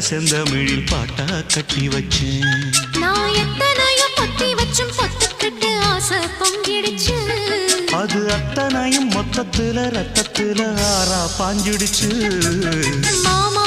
செந்தமிழில் பாட்டா கட்டி வச்சேன். நான் எத்தனையோ பொத்தி வச்சும் பொத்துக்கிட்டு ஆசை பொங்கிடுச்சு. அது அத்தனையும் மொத்தத்துல ரத்தத்துல ஆறா பாஞ்சிடுச்சு. மாமா